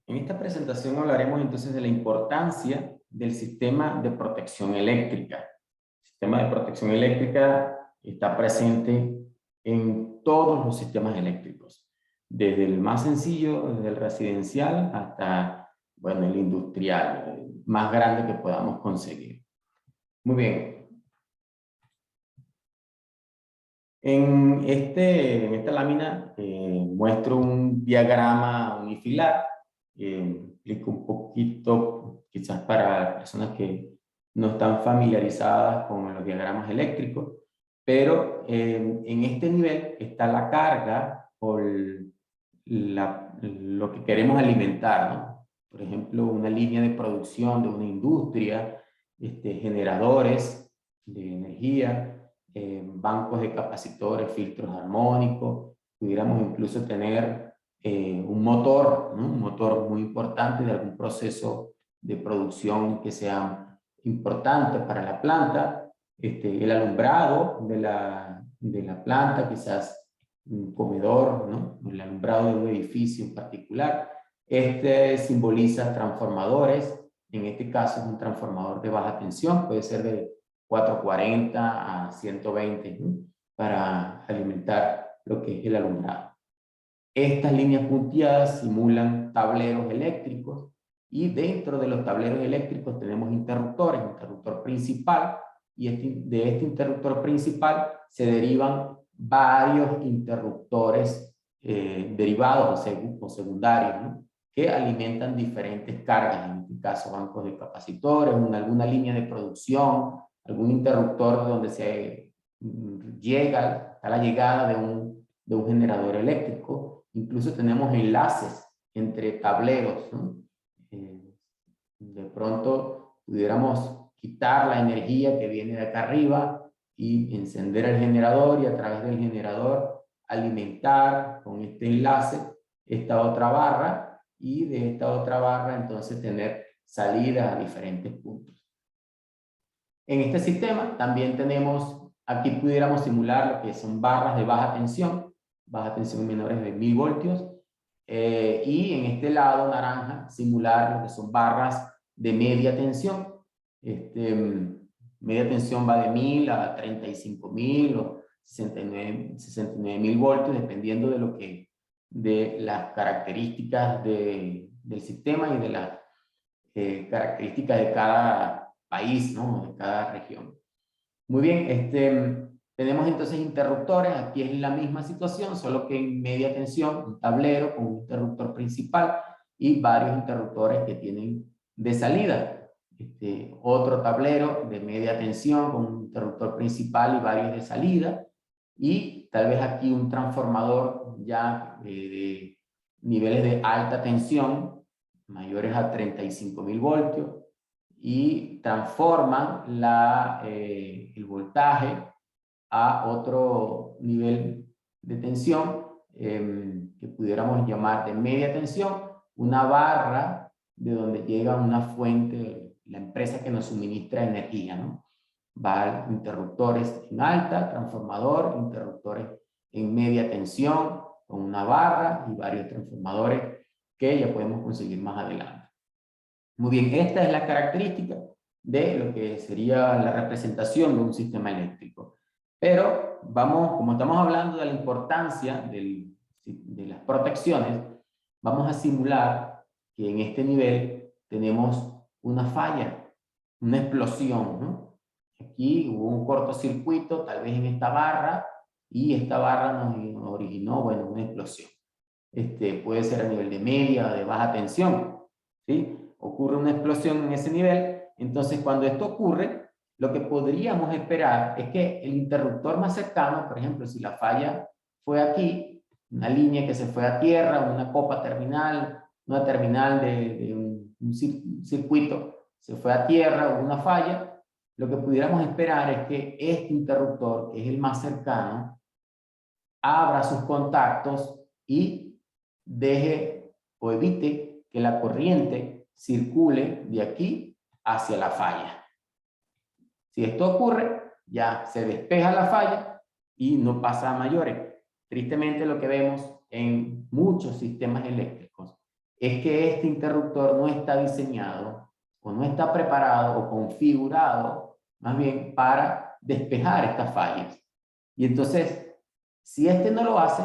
En esta presentación hablaremos entonces de la importancia del sistema de protección eléctrica. El sistema de protección eléctrica está presente en todos los sistemas eléctricos, desde el más sencillo, desde el residencial hasta, bueno, el industrial, el más grande que podamos conseguir. Muy bien. En esta lámina muestro un diagrama unifilar. Explico un poquito, quizás para personas que no están familiarizadas con los diagramas eléctricos, pero en este nivel está la carga o lo que queremos alimentar, ¿no? Por ejemplo, una línea de producción de una industria, generadores de energía, bancos de capacitores, filtros armónicos, pudiéramos incluso tener un motor, ¿no? Un motor muy importante de algún proceso de producción que sea importante para la planta, el alumbrado de la planta, quizás un comedor, ¿no? El alumbrado de un edificio en particular. Este simboliza transformadores, en este caso es un transformador de baja tensión, puede ser de 440 a 120, ¿no? Para alimentar lo que es el alumbrado. Estas líneas punteadas simulan tableros eléctricos y dentro de los tableros eléctricos tenemos interruptores, interruptor principal, y de este interruptor principal se derivan varios interruptores derivados o secundarios, ¿no? Que alimentan diferentes cargas, en este caso bancos de capacitores, alguna línea de producción, algún interruptor donde se llega a la llegada de un generador eléctrico. Incluso tenemos enlaces entre tableros, ¿no? De pronto pudiéramos quitar la energía que viene de acá arriba y encender el generador y a través del generador alimentar con este enlace esta otra barra y de esta otra barra entonces tener salidas a diferentes puntos. En este sistema también tenemos, aquí pudiéramos simular lo que son barras de baja tensión menores de 1000 voltios, y en este lado naranja simular lo que son barras de media tensión. Media tensión va de 1000 a 35.000 o 69.000 voltios, dependiendo de las características del sistema y de las características de cada país, ¿no? De cada región. Muy bien, tenemos entonces interruptores, aquí es la misma situación, solo que en media tensión, un tablero con un interruptor principal y varios interruptores que tienen de salida. Otro tablero de media tensión con un interruptor principal y varios de salida. Y tal vez aquí un transformador ya de niveles de alta tensión, mayores a 35.000 voltios, y transforman el voltaje a otro nivel de tensión que pudiéramos llamar de media tensión, una barra de donde llega una fuente, la empresa que nos suministra energía, ¿no? Va interruptores en alta, transformador, interruptores en media tensión, con una barra y varios transformadores que ya podemos conseguir más adelante. Muy bien, esta es la característica de lo que sería la representación de un sistema eléctrico. Pero vamos, como estamos hablando de la importancia de las protecciones, vamos a simular que en este nivel tenemos una falla, una explosión, ¿no? Aquí hubo un cortocircuito, tal vez en esta barra, y esta barra nos originó, bueno, una explosión. Puede ser a nivel de media o de baja tensión, ¿sí? Ocurre una explosión en ese nivel, entonces cuando esto ocurre, lo que podríamos esperar es que el interruptor más cercano, por ejemplo, si la falla fue aquí, una línea que se fue a tierra, una copa terminal, una terminal de un circuito, se fue a tierra, hubo una falla, lo que pudiéramos esperar es que este interruptor, que es el más cercano, abra sus contactos y deje o evite que la corriente circule de aquí hacia la falla. Si esto ocurre, ya se despeja la falla y no pasa a mayores. Tristemente lo que vemos en muchos sistemas eléctricos es que este interruptor no está diseñado o no está preparado o configurado más bien para despejar estas fallas. Y entonces, si este no lo hace,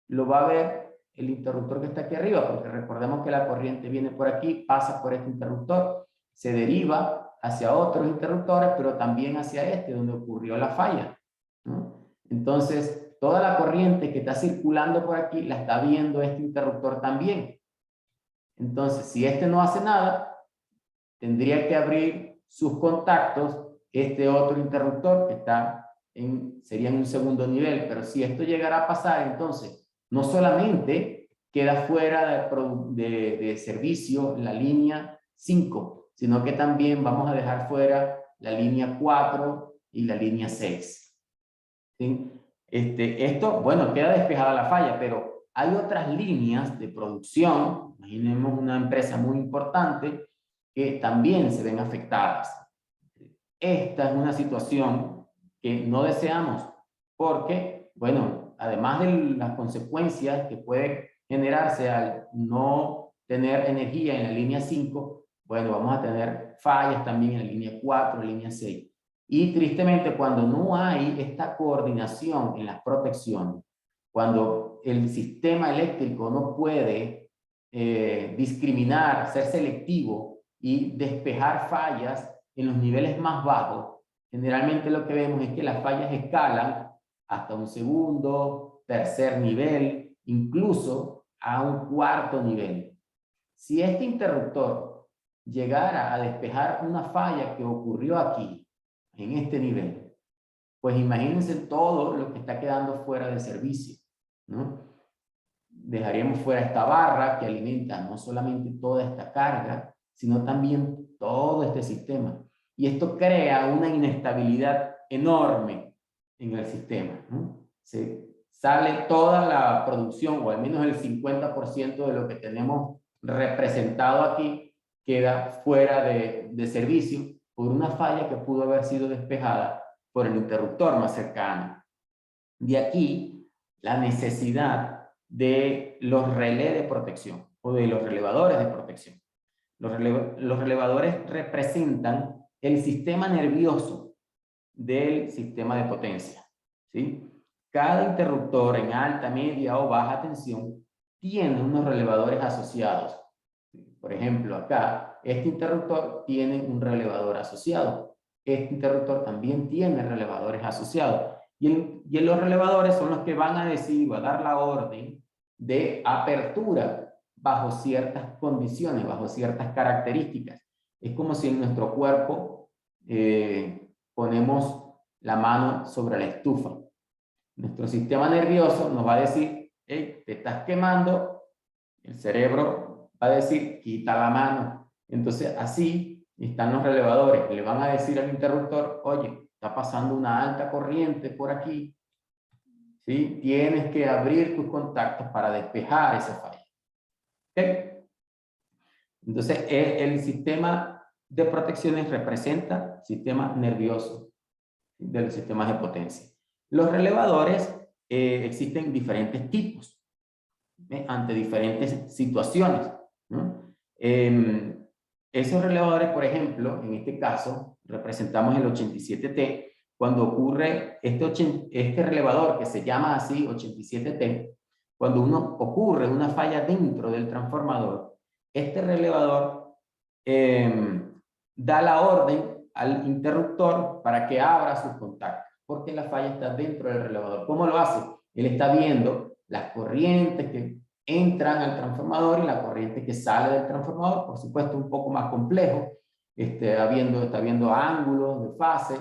lo va a ver el interruptor que está aquí arriba, porque recordemos que la corriente viene por aquí, pasa por este interruptor, se deriva hacia otros interruptores, pero también hacia este, donde ocurrió la falla, ¿no? Entonces, toda la corriente que está circulando por aquí la está viendo este interruptor también. Entonces, si este no hace nada, tendría que abrir sus contactos este otro interruptor que está sería en un segundo nivel. Pero si esto llegara a pasar, entonces, no solamente queda fuera de servicio la línea 5, sino que también vamos a dejar fuera la línea 4 y la línea 6. ¿Sí? Esto, bueno, queda despejada la falla, pero hay otras líneas de producción. Imaginemos una empresa muy importante que también se ven afectadas. Esta es una situación que no deseamos porque, bueno, además de las consecuencias que puede generarse al no tener energía en la línea 5, bueno, vamos a tener fallas también en la línea 4, línea 6. Y tristemente, cuando no hay esta coordinación en las protecciones, cuando el sistema eléctrico no puede discriminar, ser selectivo y despejar fallas en los niveles más bajos, generalmente lo que vemos es que las fallas escalan hasta un segundo, tercer nivel, incluso a un cuarto nivel. Si este interruptor llegara a despejar una falla que ocurrió aquí, en este nivel, pues imagínense todo lo que está quedando fuera de servicio, ¿no? Dejaríamos fuera esta barra que alimenta no solamente toda esta carga, sino también todo este sistema. Y esto crea una inestabilidad enorme en el sistema, ¿no? Se sale toda la producción, o al menos el 50% de lo que tenemos representado aquí, queda fuera de servicio por una falla que pudo haber sido despejada por el interruptor más cercano. De aquí la necesidad de los relés de protección o de los relevadores de protección. Los relevadores representan el sistema nervioso del sistema de potencia, ¿sí? Cada interruptor en alta, media o baja tensión tiene unos relevadores asociados. Por ejemplo, acá, este interruptor tiene un relevador asociado. Este interruptor también tiene relevadores asociados. Y los relevadores son los que van a decir, va a dar la orden de apertura bajo ciertas condiciones, bajo ciertas características. Es como si en nuestro cuerpo ponemos la mano sobre la estufa. Nuestro sistema nervioso nos va a decir, hey, te estás quemando. El cerebro va a decir, quita la mano. Entonces, así están los relevadores. Le van a decir al interruptor, oye, está pasando una alta corriente por aquí. ¿Sí? Tienes que abrir tus contactos para despejar esa falla. ¿Okay? Entonces, el sistema de protecciones representa sistema nervioso de los sistemas de potencia. Los relevadores existen diferentes tipos ante diferentes situaciones, ¿no? Esos relevadores, por ejemplo, en este caso, representamos el 87T. Cuando ocurre este relevador que se llama así 87T, cuando ocurre una falla dentro del transformador, este relevador da la orden al interruptor para que abra sus contactos, porque la falla está dentro del relevador. ¿Cómo lo hace? Él está viendo las corrientes que entran al transformador y la corriente que sale del transformador, por supuesto un poco más complejo, está viendo ángulos de fase,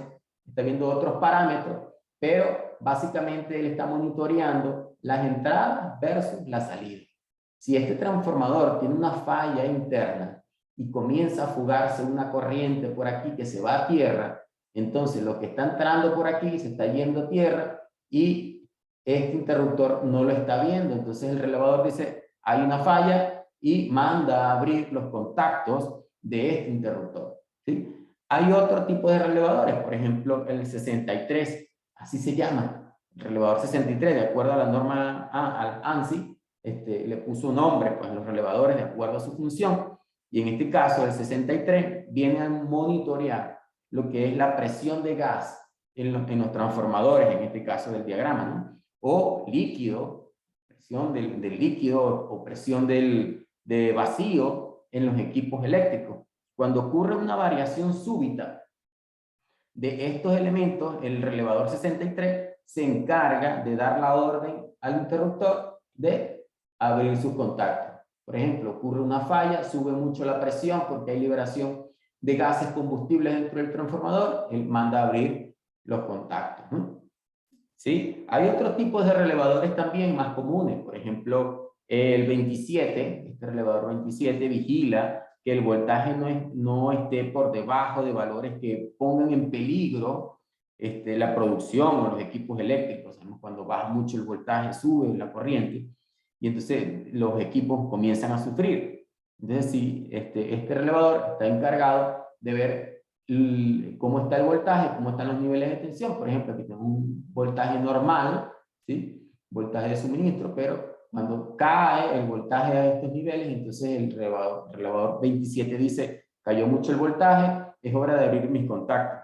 está viendo otros parámetros, pero básicamente él está monitoreando las entradas versus la salida. Si este transformador tiene una falla interna y comienza a fugarse una corriente por aquí que se va a tierra, entonces lo que está entrando por aquí se está yendo a tierra y este interruptor no lo está viendo. Entonces el relevador dice, hay una falla y manda a abrir los contactos de este interruptor, ¿sí? Hay otro tipo de relevadores, por ejemplo el 63, así se llama, el relevador 63, de acuerdo a la norma, al ANSI, le puso nombre pues, a los relevadores de acuerdo a su función. Y en este caso, el 63 viene a monitorear lo que es la presión de gas en los transformadores, en este caso del diagrama, ¿no? O líquido, presión del líquido o presión de vacío en los equipos eléctricos. Cuando ocurre una variación súbita de estos elementos, el relevador 63 se encarga de dar la orden al interruptor de abrir sus contactos. Por ejemplo, ocurre una falla, sube mucho la presión porque hay liberación de gases combustibles dentro del transformador, él manda a abrir los contactos, ¿no? ¿Sí? Hay otros tipos de relevadores también más comunes. Por ejemplo, el 27, este relevador 27 vigila que el voltaje no esté por debajo de valores que pongan en peligro la producción o los equipos eléctricos. Cuando baja mucho el voltaje, sube la corriente y entonces los equipos comienzan a sufrir. Entonces, sí, este relevador está encargado de ver cómo está el voltaje, cómo están los niveles de tensión. Por ejemplo, aquí tengo un voltaje normal, ¿sí? Voltaje de suministro, pero cuando cae el voltaje a estos niveles, entonces el relevador 27 dice, cayó mucho el voltaje, es hora de abrir mis contactos,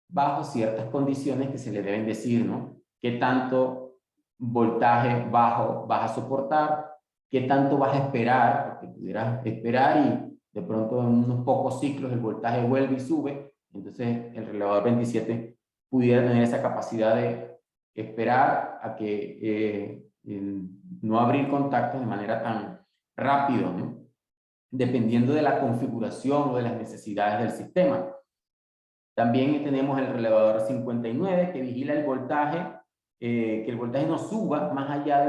bajo ciertas condiciones que se le deben decir, ¿no? ¿Qué tanto voltaje bajo vas a soportar? ¿Qué tanto vas a esperar? Porque pudieras esperar y de pronto en unos pocos ciclos el voltaje vuelve y sube, entonces el relevador 27 pudiera tener esa capacidad de esperar a que no abrir contactos de manera tan rápido, ¿no? Dependiendo de la configuración o de las necesidades del sistema. También tenemos el relevador 59 que vigila el voltaje, que el voltaje no suba más allá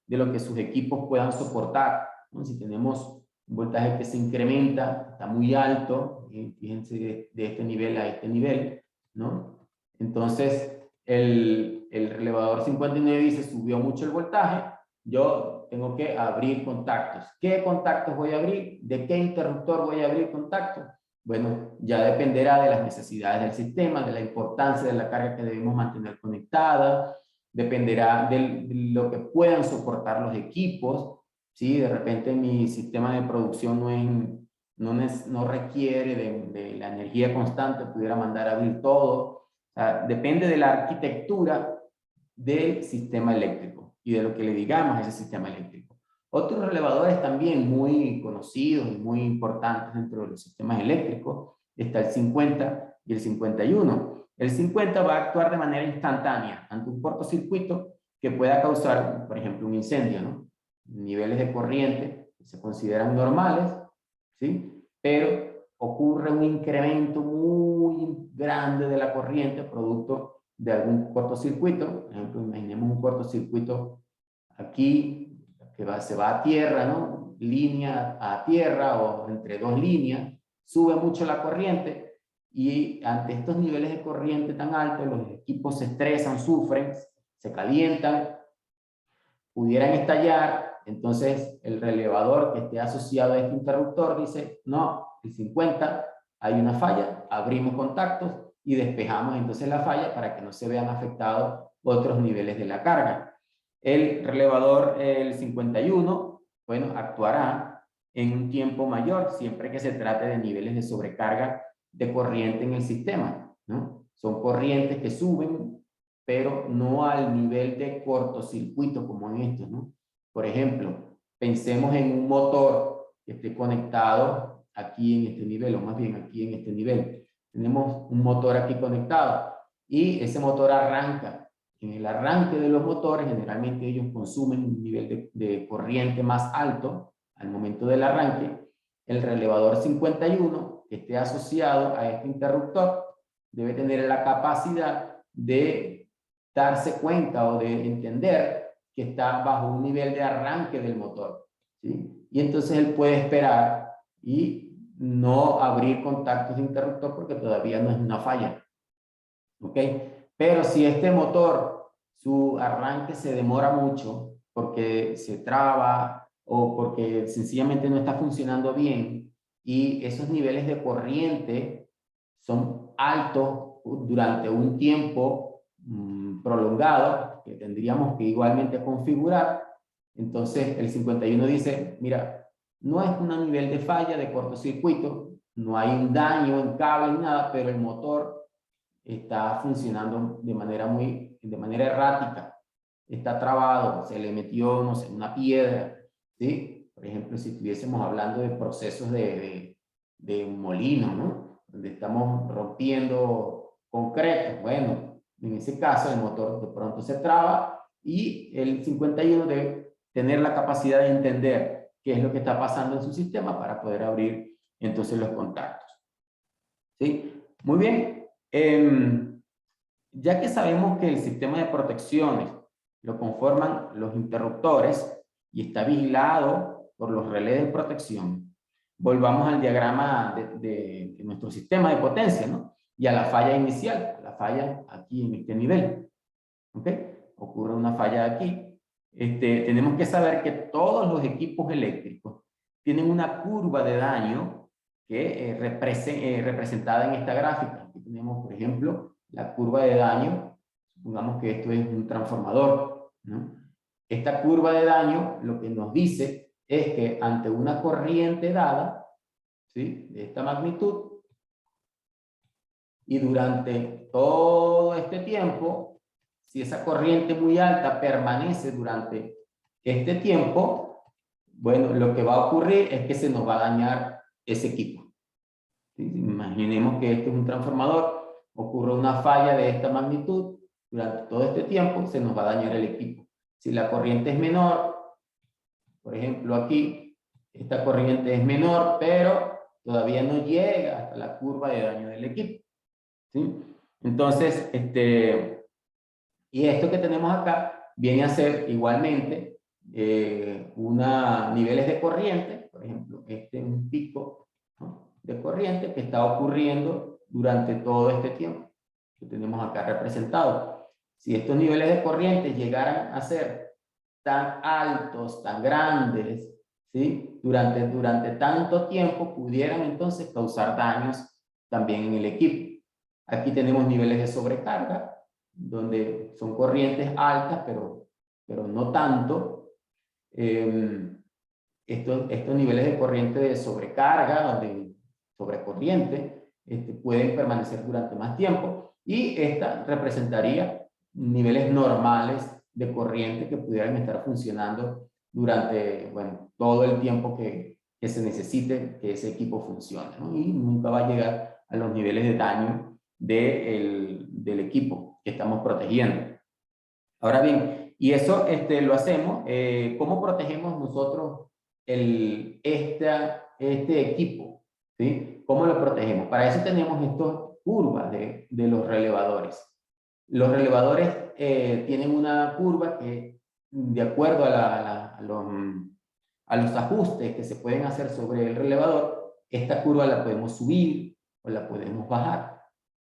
de lo que sus equipos puedan soportar, ¿no? Si tenemos un voltaje que se incrementa, está muy alto, fíjense de este nivel a este nivel, ¿no? Entonces, el relevador 59 dice, subió mucho el voltaje, yo tengo que abrir contactos. ¿Qué contactos voy a abrir? ¿De qué interruptor voy a abrir contactos? Bueno, ya dependerá de las necesidades del sistema, de la importancia de la carga que debemos mantener conectada, dependerá de lo que puedan soportar los equipos. ¿Sí? De repente mi sistema de producción no requiere de la energía constante, pudiera mandar a abrir todo. O sea, depende de la arquitectura del sistema eléctrico y de lo que le digamos a ese sistema eléctrico. Otros relevadores también muy conocidos y muy importantes dentro de los sistemas eléctricos está el 50 y el 51. El 50 va a actuar de manera instantánea ante un cortocircuito que pueda causar, por ejemplo, un incendio, ¿no? Niveles de corriente que se consideran normales, ¿sí? Pero ocurre un incremento muy grande de la corriente producto de algún cortocircuito. Por ejemplo, imaginemos un cortocircuito aquí que se va a tierra, ¿no? Línea a tierra o entre dos líneas, sube mucho la corriente y ante estos niveles de corriente tan altos los equipos se estresan, sufren, se calientan, pudieran estallar. Entonces el relevador que esté asociado a este interruptor dice, no, el 50 hay una falla, abrimos contactos y despejamos entonces la falla para que no se vean afectados otros niveles de la carga. El relevador, el 51, bueno, actuará en un tiempo mayor siempre que se trate de niveles de sobrecarga de corriente en el sistema, ¿no? Son corrientes que suben, pero no al nivel de cortocircuito como en esto, ¿no? Por ejemplo, pensemos en un motor que esté conectado aquí en este nivel, o más bien aquí en este nivel. Tenemos un motor aquí conectado y ese motor arranca. En el arranque de los motores, generalmente ellos consumen un nivel de corriente más alto al momento del arranque. El relevador 51, que esté asociado a este interruptor, debe tener la capacidad de darse cuenta o de entender que está bajo un nivel de arranque del motor, ¿sí? Y entonces él puede esperar y no abrir contactos de interruptor porque todavía no es una falla, ¿ok? Pero si este motor, su arranque se demora mucho porque se traba o porque sencillamente no está funcionando bien y esos niveles de corriente son altos durante un tiempo prolongado que tendríamos que igualmente configurar, Entonces el 51 dice, mira, no es un nivel de falla, de cortocircuito, no hay un daño en cable ni nada, pero el motor está funcionando de manera errática, está trabado, se le metió, no sé, una piedra, ¿sí? Por ejemplo, si estuviésemos hablando de procesos de un molino, ¿no? Donde estamos rompiendo concreto, bueno, en ese caso el motor de pronto se traba y el 51 debe tener la capacidad de entender qué es lo que está pasando en su sistema para poder abrir entonces los contactos. ¿Sí? Muy bien. Ya que sabemos que el sistema de protecciones lo conforman los interruptores y está vigilado por los relés de protección, volvamos al diagrama de nuestro sistema de potencia, ¿no? Y a la falla inicial, la falla aquí en este nivel. ¿Ok? Ocurre una falla aquí. Tenemos que saber que todos los equipos eléctricos tienen una curva de daño que representada en esta gráfica. Aquí tenemos, por ejemplo, la curva de daño. Supongamos que esto es un transformador, ¿no? Esta curva de daño lo que nos dice es que ante una corriente dada, ¿sí?, de esta magnitud, y durante todo este tiempo, si esa corriente muy alta permanece durante este tiempo, bueno, lo que va a ocurrir es que se nos va a dañar ese equipo. ¿Sí? Imaginemos que este es un transformador, ocurre una falla de esta magnitud, durante todo este tiempo se nos va a dañar el equipo. Si la corriente es menor, por ejemplo aquí, esta corriente es menor, pero todavía no llega hasta la curva de daño del equipo. ¿Sí? Entonces, y esto que tenemos acá viene a ser igualmente niveles de corriente, por ejemplo, este es un pico, ¿no?, de corriente que está ocurriendo durante todo este tiempo que tenemos acá representado. Si estos niveles de corriente llegaran a ser tan altos, tan grandes, ¿sí?, durante tanto tiempo, pudieran entonces causar daños también en el equipo. Aquí tenemos niveles de sobrecarga, donde son corrientes altas, pero no tanto. Estos niveles de corriente de sobrecarga o de sobrecorriente pueden permanecer durante más tiempo, y esta representaría niveles normales de corriente que pudieran estar funcionando durante, bueno, todo el tiempo que se necesite que ese equipo funcione, ¿no? Y nunca va a llegar a los niveles de daño del equipo que estamos protegiendo. Ahora bien, y eso lo hacemos, ¿cómo protegemos nosotros este equipo? ¿Sí? ¿Cómo lo protegemos? Para eso tenemos estas curvas de los relevadores. Los relevadores tienen una curva que, de acuerdo a los ajustes que se pueden hacer sobre el relevador, esta curva la podemos subir o la podemos bajar.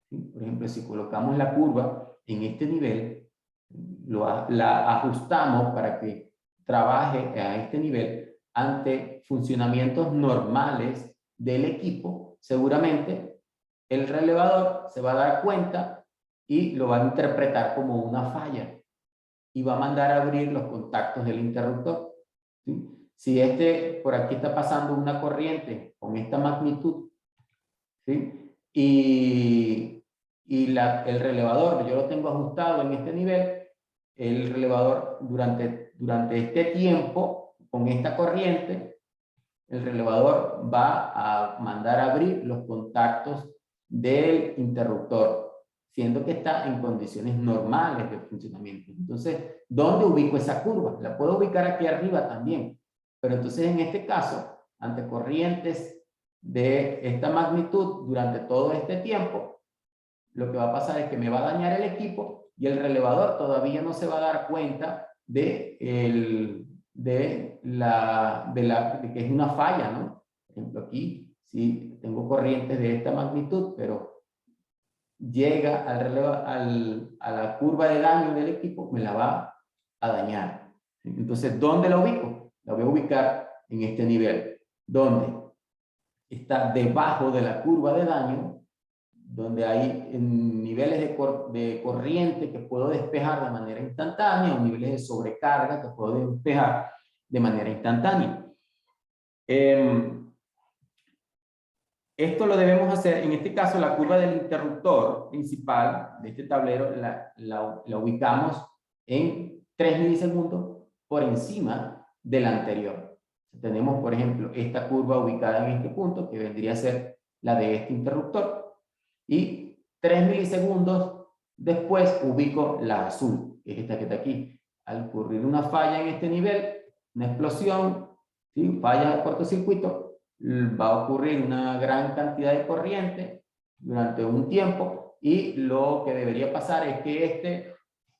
¿Sí? Por ejemplo, si colocamos la curva en este nivel, la ajustamos para que trabaje a este nivel ante funcionamientos normales del equipo, seguramente el relevador se va a dar cuenta y lo va a interpretar como una falla y va a mandar a abrir los contactos del interruptor. ¿Sí? Si por aquí está pasando una corriente con esta magnitud, ¿sí?, y el relevador yo lo tengo ajustado en este nivel, el relevador durante este tiempo, con esta corriente, el relevador va a mandar a abrir los contactos del interruptor, siendo que está en condiciones normales de funcionamiento. Entonces, ¿dónde ubico esa curva? La puedo ubicar aquí arriba también, pero entonces en este caso, ante corrientes de esta magnitud durante todo este tiempo, lo que va a pasar es que me va a dañar el equipo y el relevador todavía no se va a dar cuenta de que es una falla, ¿no? Por ejemplo, aquí, si tengo corrientes de esta magnitud, pero llega a la curva de daño del equipo, me la va a dañar. Entonces, ¿dónde la ubico? La voy a ubicar en este nivel, donde está debajo de la curva de daño, donde hay niveles de corriente que puedo despejar de manera instantánea, o niveles de sobrecarga que puedo despejar, de manera instantánea. Esto lo debemos hacer, en este caso, la curva del interruptor principal de este tablero la ubicamos en 3 milisegundos por encima de la anterior. Tenemos, por ejemplo, esta curva ubicada en este punto, que vendría a ser la de este interruptor, y 3 milisegundos después ubico la azul, que es esta que está aquí. Al ocurrir una falla en este nivel, una explosión, ¿sí? Falla de cortocircuito, va a ocurrir una gran cantidad de corriente durante un tiempo, y lo que debería pasar es que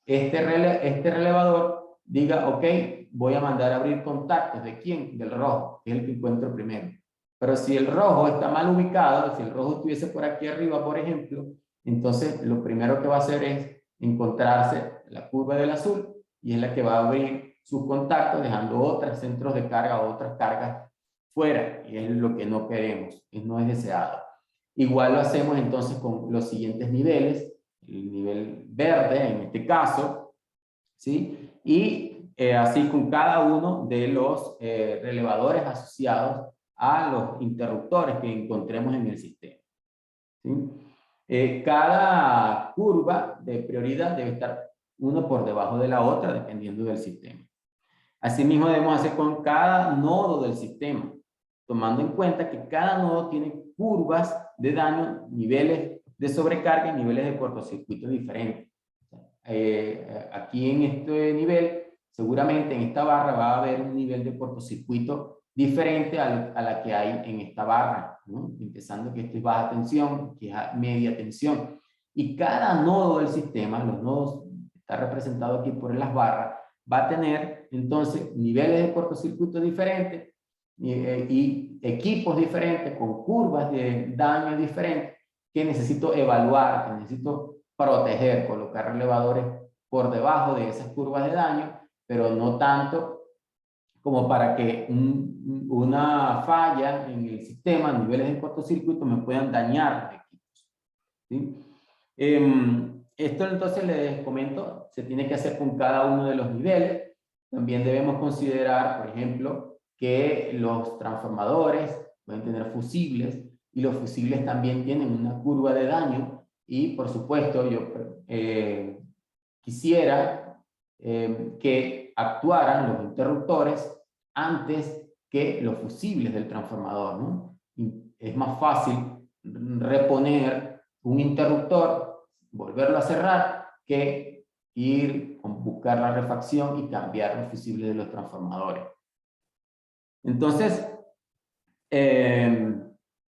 este relevador diga, ok, voy a mandar a abrir contactos. ¿De quién? Del rojo, que es el que encuentro primero. Pero si el rojo está mal ubicado, si el rojo estuviese por aquí arriba, por ejemplo, entonces lo primero que va a hacer es encontrarse la curva del azul, y es la que va a abrir sus contactos, dejando otros centros de carga o otras cargas fuera, y es lo que no queremos, no es deseado. Igual lo hacemos entonces con los siguientes niveles, el nivel verde en este caso, ¿sí? Y así con cada uno de los relevadores asociados a los interruptores que encontremos en el sistema, ¿sí? Cada curva de prioridad debe estar uno por debajo de la otra, dependiendo del sistema. Asimismo, debemos hacer con cada nodo del sistema, tomando en cuenta que cada nodo tiene curvas de daño, niveles de sobrecarga y niveles de cortocircuito diferentes. Aquí en este nivel, seguramente en esta barra va a haber un nivel de cortocircuito diferente a la que hay en esta barra, ¿no? Empezando que esto es baja tensión, que es media tensión. Y cada nodo del sistema, los nodos, está representado aquí por las barras, va a tener entonces niveles de cortocircuito diferentes y equipos diferentes con curvas de daño diferentes que necesito evaluar, que necesito proteger, colocar relevadores por debajo de esas curvas de daño, pero no tanto como para que una falla en el sistema, niveles de cortocircuito, me puedan dañar los equipos, ¿sí? Esto entonces les comento, se tiene que hacer con cada uno de los niveles. También debemos considerar, por ejemplo, que los transformadores pueden tener fusibles, y los fusibles también tienen una curva de daño, y por supuesto yo quisiera que actuaran los interruptores antes que los fusibles del transformador, ¿no? Y es más fácil reponer un interruptor, volverlo a cerrar, que ir a buscar la refacción y cambiar los fusibles de los transformadores. Entonces,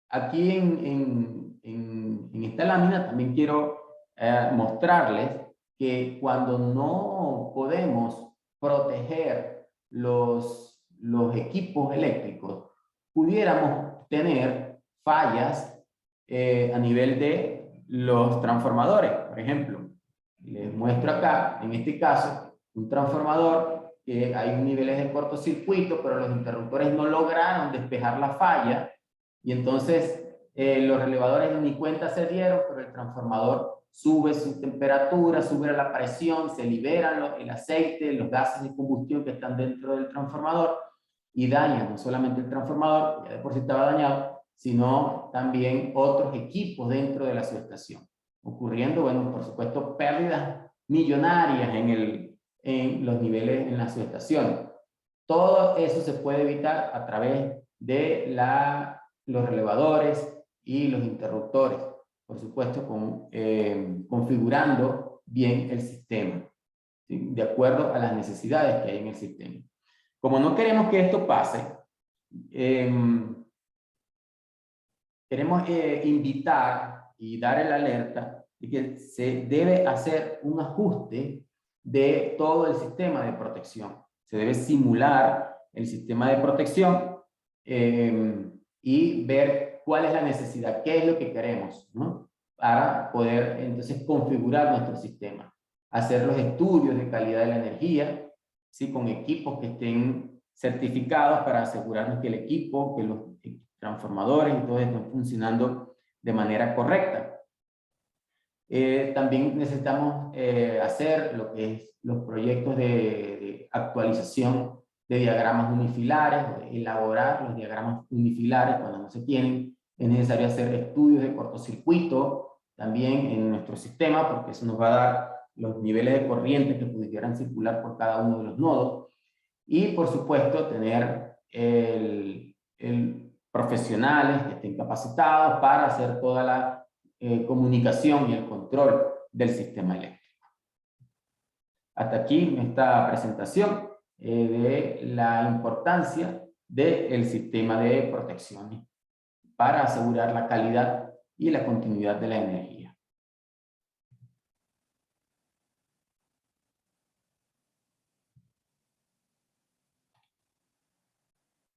aquí en esta lámina también quiero mostrarles que cuando no podemos proteger los equipos eléctricos, pudiéramos tener fallas a nivel de los transformadores. Por ejemplo, les muestro acá, en este caso, un transformador que hay niveles de cortocircuito, pero los interruptores no lograron despejar la falla, y entonces los relevadores ni cuenta se dieron, pero el transformador sube su temperatura, sube la presión, se libera el aceite, los gases de combustión que están dentro del transformador, y dañan no solamente el transformador, que ya de por sí estaba dañado, sino también otros equipos dentro de la subestación, ocurriendo, bueno, por supuesto, pérdidas millonarias en los niveles en las subestaciones. Todo eso se puede evitar a través de los relevadores y los interruptores, por supuesto, configurando bien el sistema, ¿sí? De acuerdo a las necesidades que hay en el sistema. Como no queremos que esto pase, queremos invitar y dar el alerta de que se debe hacer un ajuste de todo el sistema de protección. Se debe simular el sistema de protección y ver cuál es la necesidad, qué es lo que queremos, ¿no? Para poder entonces configurar nuestro sistema. Hacer los estudios de calidad de la energía, ¿sí? Con equipos que estén certificados para asegurarnos que el equipo, que los transformadores y todo están funcionando de manera correcta. También necesitamos hacer lo que es los proyectos de actualización de diagramas unifilares, o de elaborar los diagramas unifilares cuando no se tienen. Es necesario hacer estudios de cortocircuito también en nuestro sistema, porque eso nos va a dar los niveles de corriente que pudieran circular por cada uno de los nodos. Y, por supuesto, tener profesionales que estén capacitados para hacer toda la comunicación y el control del sistema eléctrico. Hasta aquí esta presentación de la importancia del sistema de protección para asegurar la calidad y la continuidad de la energía.